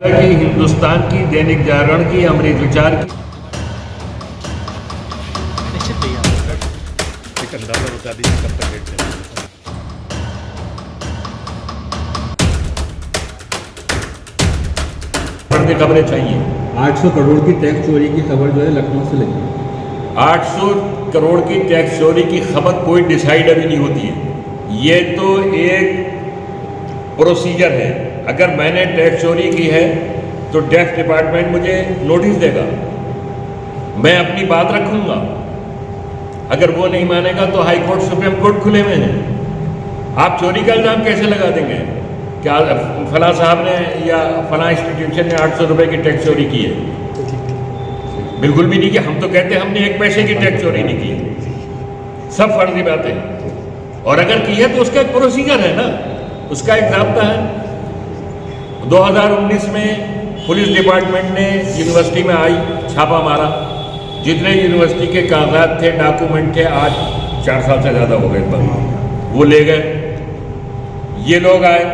कि हिंदुस्तान की, दैनिक जागरण की, अमृत विचार की, निश्चित भैया एक अंदाजा बता दीजिए कब तक रेट देंगे। फर्जी खबरें चाहिए। 800 करोड़ की टैक्स चोरी की खबर जो है लखनऊ से लगी है। 800 करोड़ की टैक्स चोरी की खबर कोई डिसाइड अभी नहीं होती है। ये तो एक प्रोसीजर है। अगर मैंने टैक्स चोरी की है तो टैक्स डिपार्टमेंट मुझे नोटिस देगा, मैं अपनी बात रखूंगा। अगर वो नहीं मानेगा तो हाई कोर्ट, सुप्रीम कोर्ट खुले हुए हैं। आप चोरी का इल्ज़ाम कैसे लगा देंगे? क्या फलां साहब ने या फलां इंस्टीट्यूशन ने 800 रुपये की टैक्स चोरी की है? बिल्कुल भी नहीं की। हम तो कहते हैं हमने 1 पैसे की टैक्स चोरी नहीं की है। सब फर्जी बातें। और अगर की है तो उसका एक प्रोसीजर है ना, उसका एक ज़ाब्ता है। 2019 में पुलिस डिपार्टमेंट ने यूनिवर्सिटी में आई, छापा मारा। जितने यूनिवर्सिटी के कागजात थे, डॉक्यूमेंट थे, आज 4 साल से ज़्यादा हो गए पर वो ले गए। ये लोग आए,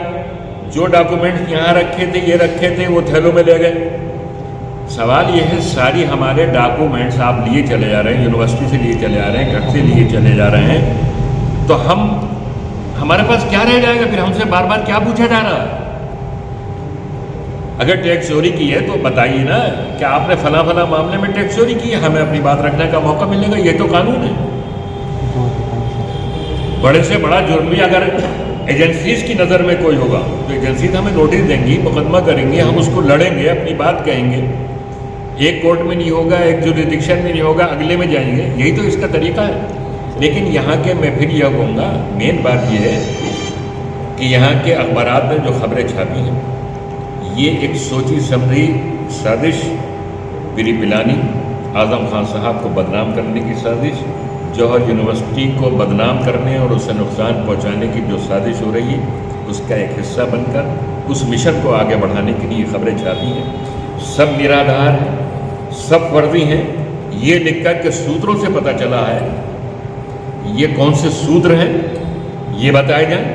जो डॉक्यूमेंट्स यहाँ रखे थे, ये रखे थे, वो थैलों में ले गए। सवाल ये है, सारी हमारे डॉक्यूमेंट्स आप लिए चले जा रहे हैं, यूनिवर्सिटी से लिए चले जा रहे हैं, घर से लिए चले जा रहे हैं, तो हमारे पास क्या रह जाएगा? फिर हमसे बार बार क्या पूछा जा रहा है? अगर टैक्स चोरी की है तो बताइए ना कि आपने फला फला मामले में टैक्स चोरी की है, हमें अपनी बात रखने का मौका मिलेगा। ये तो कानून है। बड़े से बड़ा जुर्म भी अगर एजेंसीज की नज़र में कोई होगा तो एजेंसी हमें नोटिस देंगी, मुकदमा करेंगे, हम उसको लड़ेंगे, अपनी बात कहेंगे। एक कोर्ट में नहीं होगा, एक जुरिडिक्शन में नहीं होगा, अगले में जाएंगे। यही तो इसका तरीका है। लेकिन यहाँ के, मैं फिर यह कहूँगा, मेन बात यह है कि यहाँ के अखबारात में जो खबरें छापी हैं, ये एक सोची समझी साजिश, पीरी पिलानी, आज़म खान साहब को बदनाम करने की साजिश, जौहर यूनिवर्सिटी को बदनाम करने और उसे नुकसान पहुंचाने की जो साजिश हो रही है, उसका एक हिस्सा बनकर उस मिशन को आगे बढ़ाने के लिए खबरें छापी हैं। सब निराधार हैं, सब फर्जी हैं। ये लिखकर के सूत्रों से पता चला है, ये कौन से सूत्र हैं ये बताए जाएं।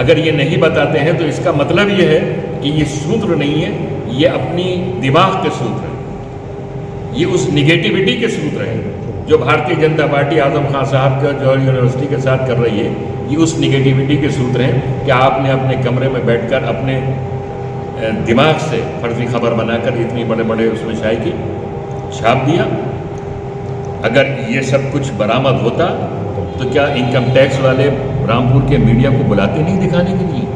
अगर ये नहीं बताते हैं तो इसका मतलब ये है कि ये सूत्र नहीं है, ये अपनी दिमाग के सूत्र हैं, ये उस निगेटिविटी के सूत्र हैं जो भारतीय जनता पार्टी आज़म खान साहब का जौहर यूनिवर्सिटी के साथ कर रही है। ये उस निगेटिविटी के सूत्र हैं कि आपने अपने कमरे में बैठकर अपने दिमाग से फर्जी खबर बनाकर इतनी बड़े बड़े उसमें शाये की छाप दिया। अगर ये सब कुछ बरामद होता तो क्या इनकम टैक्स वाले रामपुर के मीडिया को बुलाते नहीं दिखाने के लिए?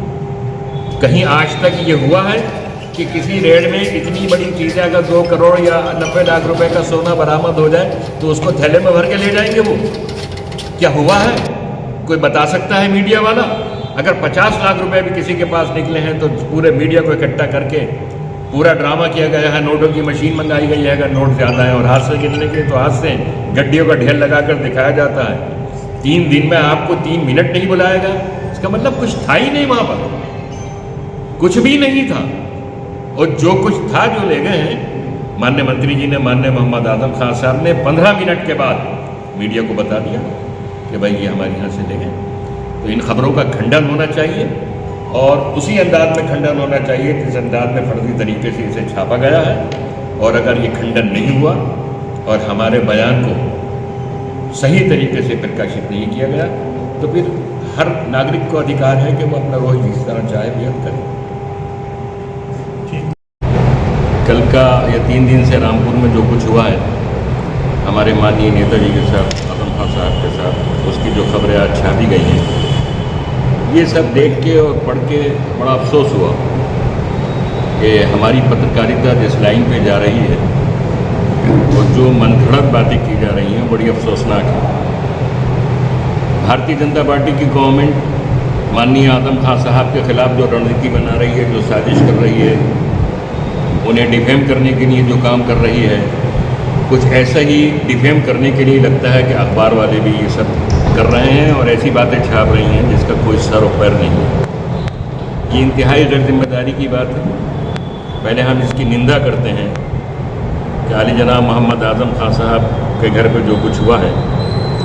कहीं आज तक ये हुआ है कि किसी रेड में इतनी बड़ी चीज़ें अगर 2 करोड़ या 90 लाख रुपए का सोना बरामद हो जाए तो उसको थैले में भर के ले जाएंगे? वो क्या हुआ है? कोई बता सकता है मीडिया वाला? अगर 50 लाख रुपए भी किसी के पास निकले हैं तो पूरे मीडिया को इकट्ठा करके पूरा ड्रामा किया गया है, नोटों की मशीन मंगाई गई है, अगर नोट ज़्यादा है और हाथ से गिनने के तो हाथ से गड्डियों का ढेर लगाकर दिखाया जाता है। 3 दिन में आपको 3 मिनट नहीं बुलाएगा, इसका मतलब कुछ था ही नहीं वहाँ पर, कुछ भी नहीं था। और जो कुछ था जो ले गए हैं, माननीय मंत्री जी ने, माननीय मोहम्मद आजम खान साहब ने 15 मिनट के बाद मीडिया को बता दिया कि भाई ये हमारे यहाँ से ले गए। तो इन खबरों का खंडन होना चाहिए और उसी अंदाज में खंडन होना चाहिए जिस अंदाज में फर्जी तरीके से इसे छापा गया है। और अगर ये खंडन नहीं हुआ और हमारे बयान को सही तरीके से प्रकाशित नहीं किया गया तो फिर हर नागरिक को अधिकार है कि वो अपना रोज जिस तरह चाहे व्यक्त करे। कल का या 3 दिन से रामपुर में जो कुछ हुआ है हमारे माननीय नेताजी के साथ, आज़म खान साहब के साथ, उसकी जो खबरें आज छापी गई हैं, ये सब देख के और पढ़ के बड़ा अफसोस हुआ कि हमारी पत्रकारिता जिस लाइन पे जा रही है और जो मनगढ़ंत बातें की जा रही हैं, बड़ी अफसोसनाक है। भारतीय जनता पार्टी की गवर्नमेंट माननीय आज़म खान साहब के खिलाफ जो रणनीति बना रही है, जो साजिश कर रही है, उन्हें डिफेम करने के लिए जो काम कर रही है, कुछ ऐसा ही डिफेम करने के लिए लगता है कि अखबार वाले भी ये सब कर रहे हैं और ऐसी बातें छाप रही हैं जिसका कोई सर और पैर नहीं है। ये इंतहाई गैर जिम्मेदारी की बात है। पहले हम इसकी निंदा करते हैं कि आली जनाब मोहम्मद आज़म खान साहब के घर पे जो कुछ हुआ है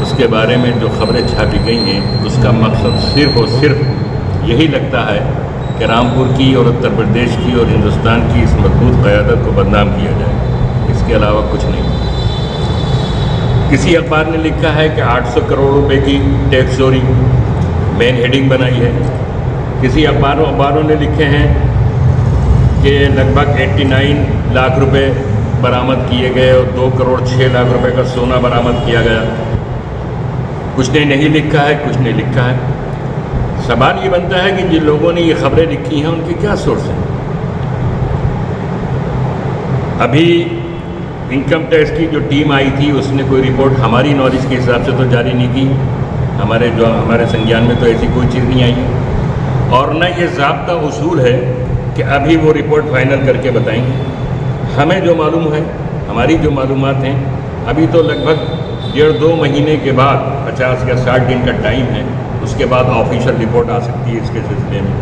उसके बारे में जो खबरें छापी गई हैं, उसका मकसद सिर्फ और सिर्फ यही लगता है कि रामपुर की और उत्तर प्रदेश की और हिंदुस्तान की इस मजबूत क़यादत को बदनाम किया जाए, इसके अलावा कुछ नहीं। किसी अखबार ने लिखा है कि 800 करोड़ रुपए की टैक्स चोरी, मेन हेडिंग बनाई है। किसी अखबारों ने लिखे हैं कि लगभग 89 लाख रुपए बरामद किए गए और 2 करोड़ 6 लाख रुपए का सोना बरामद किया गया। कुछ ने नहीं लिखा है, कुछ ने लिखा है। सवाल ये बनता है कि जिन लोगों ने ये खबरें लिखी हैं उनके क्या सोर्स हैं। अभी इनकम टैक्स की जो टीम आई थी उसने कोई रिपोर्ट हमारी नॉलेज के हिसाब से तो जारी नहीं की। हमारे संज्ञान में तो ऐसी कोई चीज़ नहीं आई, और न ये ज़ाब्ता उसूल है कि अभी वो रिपोर्ट फाइनल करके बताएंगे। हमें जो मालूम है, हमारी जो मालूमात हैं, अभी तो लगभग 1.5-2 महीने के बाद 50 या 60 दिन का टाइम है, उसके बाद ऑफिशियल रिपोर्ट आ सकती है इसके सिलसिले में।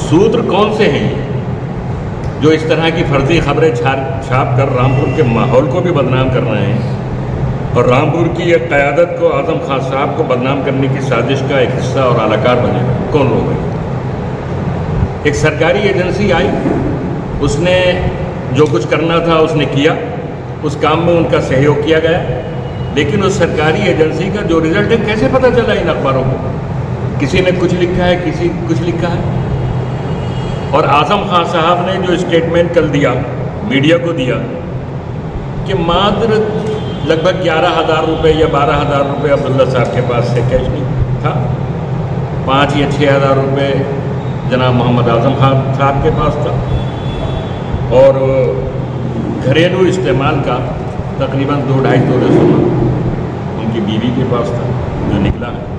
सूत्र कौन से हैं जो इस तरह की फर्जी खबरें छाप कर रामपुर के माहौल को भी बदनाम कर रहे हैं और रामपुर की एक क़यादत को, आज़म खान साहब को बदनाम करने की साजिश का एक हिस्सा और अलाकार बने? कौन लोग हैं? एक सरकारी एजेंसी आई, उसने जो कुछ करना था उसने किया, उस काम में उनका सहयोग किया गया, लेकिन उस सरकारी एजेंसी का जो रिज़ल्ट है कैसे पता चला इन अखबारों को? किसी ने कुछ लिखा है, किसी कुछ लिखा है। और आज़म खान साहब ने जो स्टेटमेंट कल दिया, मीडिया को दिया, कि मात्र लगभग 11,000 रुपये या 12,000 रुपये अब्दुल्ला साहब के पास से कैश नहीं था, 5 या 6,000 रुपये जनाब मोहम्मद आज़म खान साहब के पास था, और घरेलू इस्तेमाल का तकरीबन 2-2.5 तोले सोना उनकी बीवी के पास था, जो निकला है।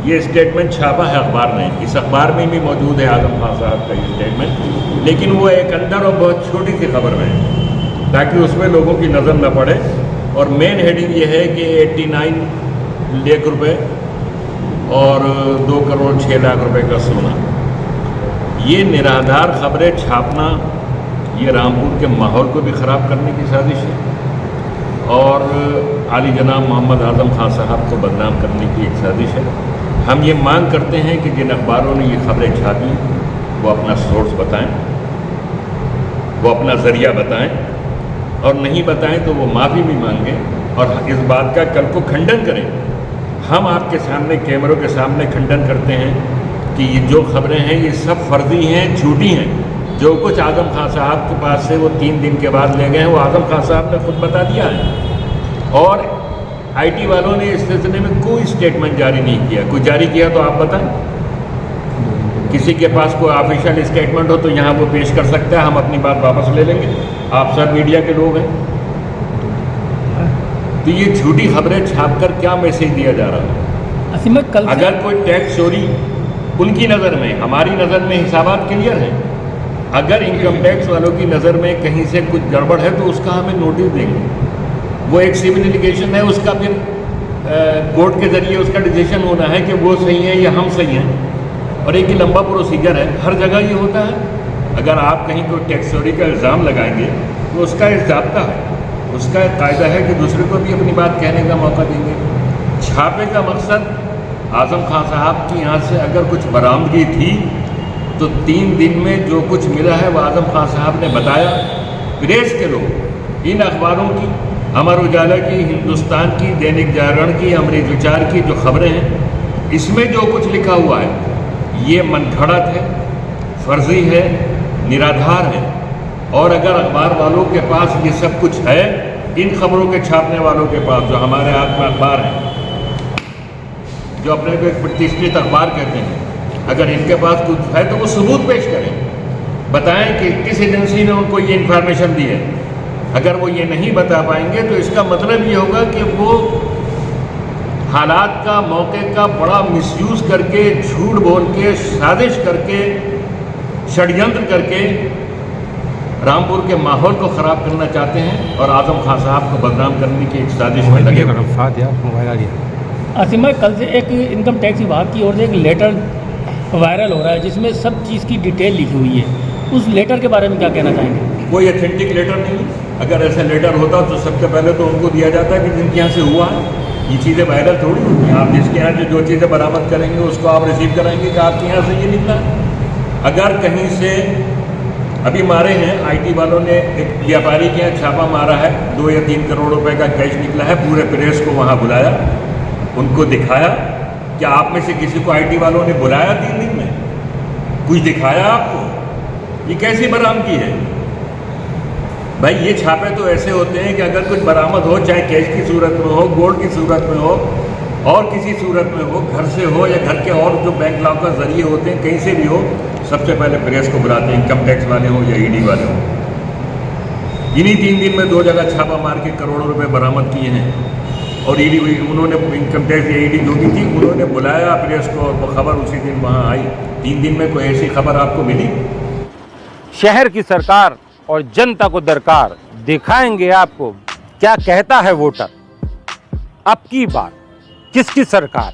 ये स्टेटमेंट छापा है अखबार ने, इस अखबार में भी मौजूद है आज़म खान साहब का ये स्टेटमेंट, लेकिन वो एक अंदर और बहुत छोटी सी खबर में है ताकि उसमें लोगों की नज़र न पड़े। और मेन हेडिंग ये है कि 89 लाख रुपए और 2 करोड़ 6 लाख रुपए का सोना। ये निराधार खबरें छापना, ये रामपुर के माहौल को भी ख़राब करने की साजिश है और आली जनाब मोहम्मद आज़म खान साहब को बदनाम करने की एक साजिश है। हम ये मांग करते हैं कि जिन अखबारों ने ये खबरें छापी वो अपना सोर्स बताएं, वो अपना ज़रिया बताएं, और नहीं बताएं तो वो माफ़ी भी मांगें और इस बात का कल को खंडन करें। हम आपके सामने, कैमरों के सामने खंडन करते हैं कि ये जो खबरें हैं ये सब फर्जी हैं, झूठी हैं। जो कुछ आज़म खान साहब के पास से वो 3 दिन के बाद ले गए हैं वो आज़म खान साहब ने खुद बता दिया है, और आईटी वालों ने इस सिलसिले में कोई स्टेटमेंट जारी नहीं किया। कोई जारी किया तो आप बताएं। किसी के पास कोई ऑफिशियल स्टेटमेंट हो तो यहाँ वो पेश कर सकता है, हम अपनी बात वापस ले लेंगे। आप सब मीडिया के लोग हैं, तो ये झूठी खबरें छापकर क्या मैसेज दिया जा रहा है? अगर कोई टैक्स चोरी उनकी नज़र में, हमारी नज़र में हिसाबात क्लियर हैं, अगर इनकम टैक्स वालों की नज़र में कहीं से कुछ गड़बड़ है तो उसका हमें नोटिस देंगे। वो एक सिविल लिटिगेशन है, उसका फिर कोर्ट के ज़रिए उसका डिसीजन होना है कि वो सही है या हम सही हैं, और एक ही लंबा प्रोसीजर है। हर जगह ये होता है। अगर आप कहीं कोई टैक्स चोरी का इल्ज़ाम लगाएंगे तो उसका एक ज़ाब्ता है, उसका एक कायदा है कि दूसरे को भी अपनी बात कहने का मौका देंगे। छापे का मकसद आज़म खान साहब की यहाँ से अगर कुछ बरामदगी थी तो 3 दिन में जो कुछ मिला है वो आज़म खान साहब ने बताया। प्रेस के लोग, इन अखबारों की, अमर उजाला की, हिंदुस्तान की, दैनिक जागरण की, अमृत विचार की जो खबरें हैं, इसमें जो कुछ लिखा हुआ है ये मनगढ़ंत है, फर्जी है, निराधार है। और अगर अखबार वालों के पास ये सब कुछ है, इन खबरों के छापने वालों के पास, जो हमारे हाथ में अखबार हैं, जो अपने को एक प्रतिष्ठित अखबार कहते हैं, अगर इनके पास कुछ है तो वो सबूत पेश करें, बताएं कि किस एजेंसी ने उनको ये इन्फॉर्मेशन दी है। अगर वो ये नहीं बता पाएंगे तो इसका मतलब ये होगा कि वो हालात का, मौके का बड़ा मिसयूज़ करके, झूठ बोल के, साजिश करके, षड्यंत्र करके रामपुर के माहौल को ख़राब करना चाहते हैं और आज़म खान साहब को बदनाम करने की एक साजिश में लगे। आसिम भाई, कल से एक इनकम टैक्स विभाग की ओर से एक लेटर वायरल हो रहा है जिसमें सब चीज़ की डिटेल लिखी हुई है। उस लेटर के बारे में क्या कहना चाहेंगे? कोई ऑथेंटिक लेटर नहीं। अगर ऐसा लेटर होता तो सबसे पहले तो उनको दिया जाता कि जिनके यहाँ से हुआ है। ये चीज़ें वायरल थोड़ी होती हैं। आप जिसके यहाँ जो चीज़ें बरामद करेंगे उसको आप रिसीव कराएंगे कि आपके यहाँ से ये निकला है। अगर कहीं से अभी मारे हैं आईटी वालों ने, एक व्यापारी के यहाँ छापा मारा है, 2 या 3 करोड़ रुपए का कैश निकला है, पूरे प्रेस को वहाँ बुलाया, उनको दिखाया। क्या आप में से किसी को आईटी वालों ने बुलाया 3 दिन में? कुछ दिखाया आपको? ये कैसी बरामदगी है भाई? ये छापे तो ऐसे होते हैं कि अगर कुछ बरामद हो, चाहे कैश की सूरत में हो, गोल्ड की सूरत में हो, और किसी सूरत में हो, घर से हो या घर के और जो बैंक लॉकर जरिए होते हैं, कहीं से भी हो, सबसे पहले प्रेस को बुलाते हैं, इनकम टैक्स वाले हो या ईडी वाले हो। इन्हीं 3 दिन में 2 जगह छापा मार के करोड़ों रुपए बरामद किए हैं। और ईडी, उन्होंने इनकम टैक्स या ईडी जो भी थी, उन्होंने बुलाया प्रेस को, और वो खबर उसी दिन वहाँ आई। 3 दिन में कोई ऐसी खबर आपको मिली? शहर की सरकार और जनता को दरकार, दिखाएंगे आपको क्या कहता है वोटर। अब की बार किसकी सरकार?